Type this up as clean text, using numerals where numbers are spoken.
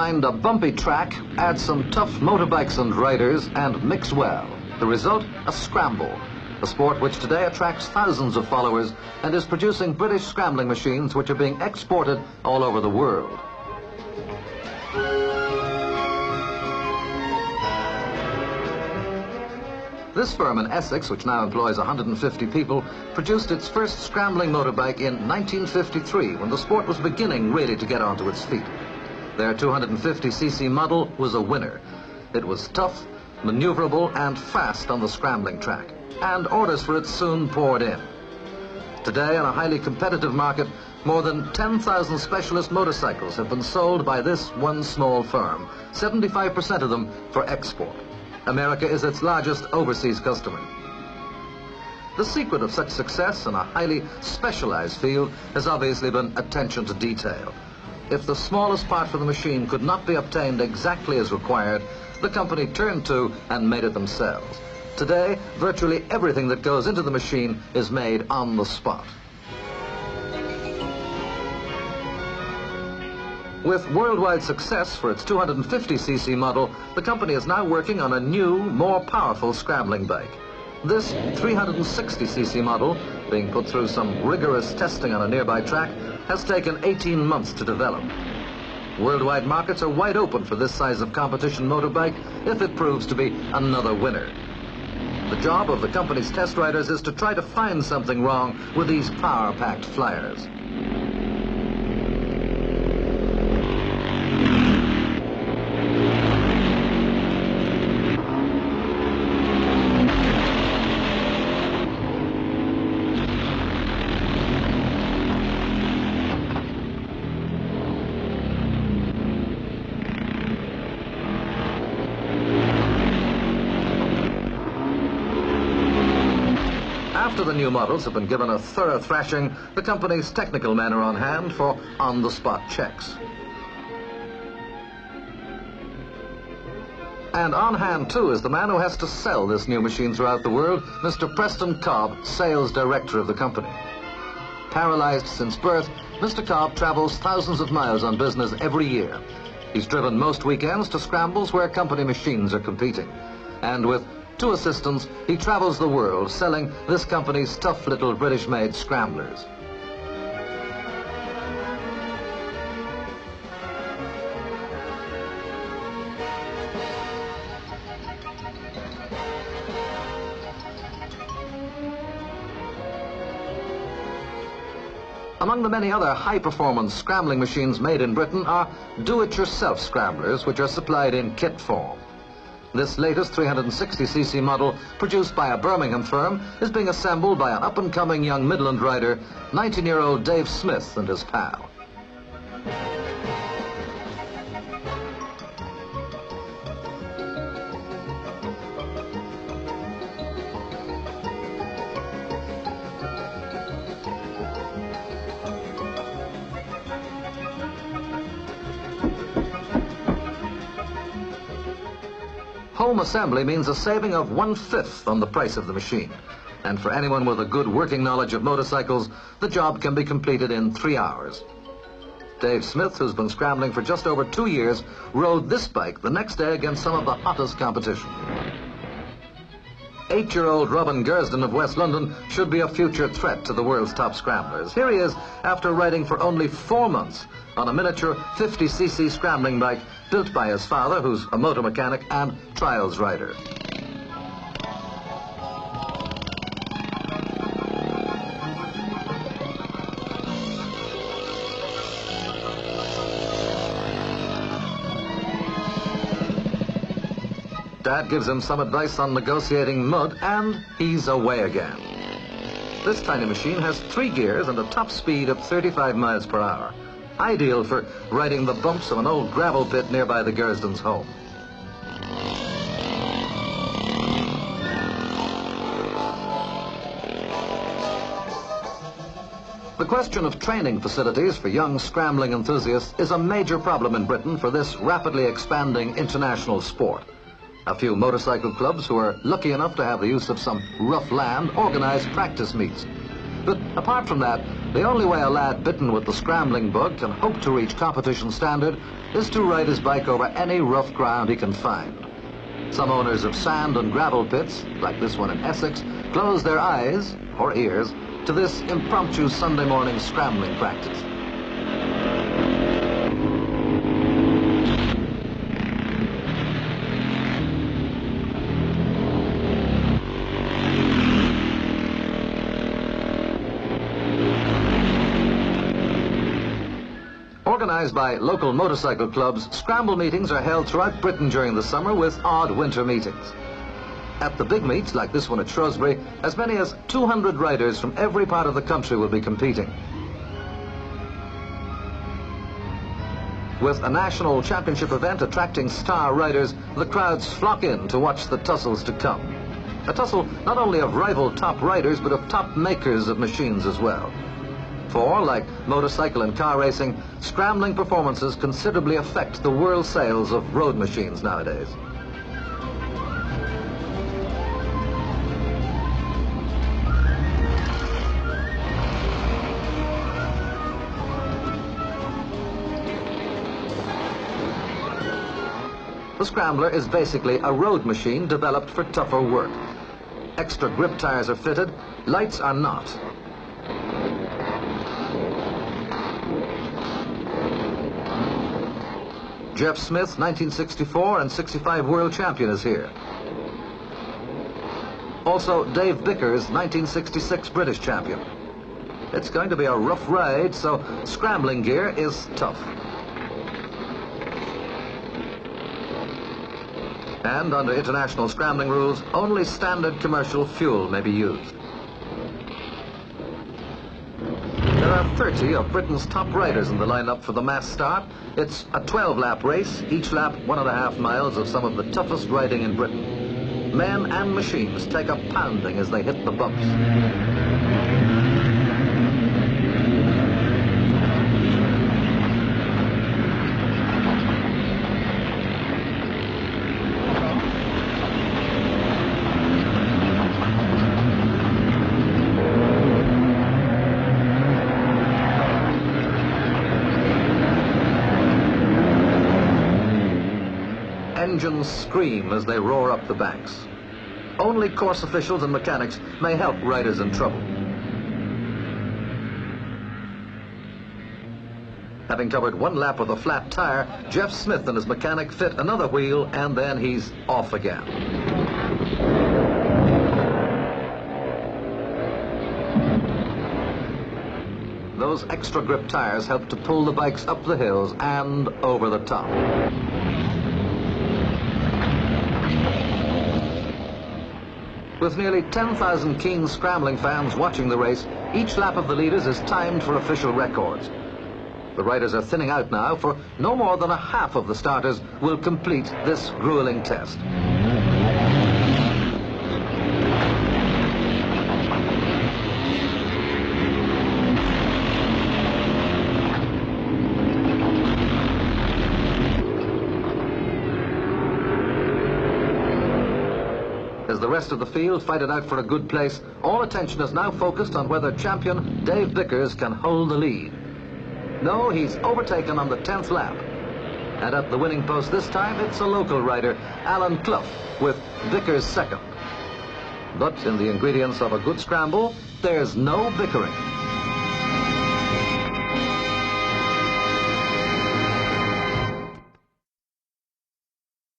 Find a bumpy track, add some tough motorbikes and riders, and mix well. The result, a scramble. A sport which today attracts thousands of followers and is producing British scrambling machines which are being exported all over the world. This firm in Essex, which now employs 150 people, produced its first scrambling motorbike in 1953, when the sport was beginning really to get onto its feet. Their 250cc model was a winner. It was tough, maneuverable and fast on the scrambling track, and orders for it soon poured in. Today, in a highly competitive market, more than 10,000 specialist motorcycles have been sold by this one small firm, 75% of them for export. America is its largest overseas customer. The secret of such success in a highly specialized field has obviously been attention to detail. If the smallest part for the machine could not be obtained exactly as required, the company turned to and made it themselves. Today, virtually everything that goes into the machine is made on the spot. With worldwide success for its 250cc model, the company is now working on a new, more powerful scrambling bike. This 360cc model, being put through some rigorous testing on a nearby track, has taken 18 months to develop. Worldwide markets are wide open for this size of competition motorbike if it proves to be another winner. The job of the company's test riders is to try to find something wrong with these power-packed flyers. After the new models have been given a thorough thrashing, the company's technical men are on hand for on-the-spot checks. And on hand, too, is the man who has to sell this new machine throughout the world, Mr. Preston Cobb, sales director of the company. Paralyzed since birth, Mr. Cobb travels thousands of miles on business every year. He's driven most weekends to scrambles where company machines are competing. And with 2 assistants, he travels the world selling this company's tough little British-made scramblers. Among the many other high-performance scrambling machines made in Britain are do-it-yourself scramblers, which are supplied in kit form. This latest 360cc model, produced by a Birmingham firm, is being assembled by an up-and-coming young Midland rider, 19-year-old Dave Smith and his pal. Home assembly means a saving of 1/5 on the price of the machine. And for anyone with a good working knowledge of motorcycles, the job can be completed in 3 hours. Dave Smith, who's been scrambling for just over 2 years, rode this bike the next day against some of the hottest competition. 8-year-old Robin Gersden of West London should be a future threat to the world's top scramblers. Here he is after riding for only 4 months on a miniature 50cc scrambling bike built by his father, who's a motor mechanic and trials rider. Dad gives him some advice on negotiating mud, and he's away again. This tiny machine has 3 gears and a top speed of 35 miles per hour. Ideal for riding the bumps of an old gravel pit nearby the Gersdens' home. The question of training facilities for young scrambling enthusiasts is a major problem in Britain for this rapidly expanding international sport. A few motorcycle clubs who are lucky enough to have the use of some rough land organize practice meets. But apart from that, The only way a lad bitten with the scrambling bug can hope to reach competition standard is to ride his bike over any rough ground he can find. Some owners of sand and gravel pits, like this one in Essex, close their eyes, or ears, to this impromptu Sunday morning scrambling practice. Organized by local motorcycle clubs, scramble meetings are held throughout Britain during the summer with odd winter meetings. At the big meets, like this one at Shrewsbury, as many as 200 riders from every part of the country will be competing. With a national championship event attracting star riders, the crowds flock in to watch the tussles to come. A tussle not only of rival top riders, but of top makers of machines as well. For, like motorcycle and car racing, scrambling performances considerably affect the world sales of road machines nowadays. The Scrambler is basically a road machine developed for tougher work. Extra grip tires are fitted, lights are not. Jeff Smith, 1964 and 65 world champion, is here. Also, Dave Bickers, 1966 British champion. It's going to be a rough ride, so scrambling gear is tough. And under international scrambling rules, only standard commercial fuel may be used. There are 30 of Britain's top riders in the lineup for the mass start. It's a 12-lap race, each lap 1.5 miles of some of the toughest riding in Britain. Men and machines take a pounding as they hit the bumps. Engines scream as they roar up the banks. Only course officials and mechanics may help riders in trouble. Having covered one lap with a flat tire, Jeff Smith and his mechanic fit another wheel, and then he's off again. Those extra grip tires help to pull the bikes up the hills and over the top. With nearly 10,000 keen scrambling fans watching the race, each lap of the leaders is timed for official records. The riders are thinning out now, for no more than a half of the starters will complete this grueling test. As the rest of the field fight it out for a good place, all attention is now focused on whether champion Dave Bickers can hold the lead. No, he's overtaken on the 10th lap. And at the winning post this time, it's a local rider, Alan Clough, with Bickers second. But in the ingredients of a good scramble, there's no bickering.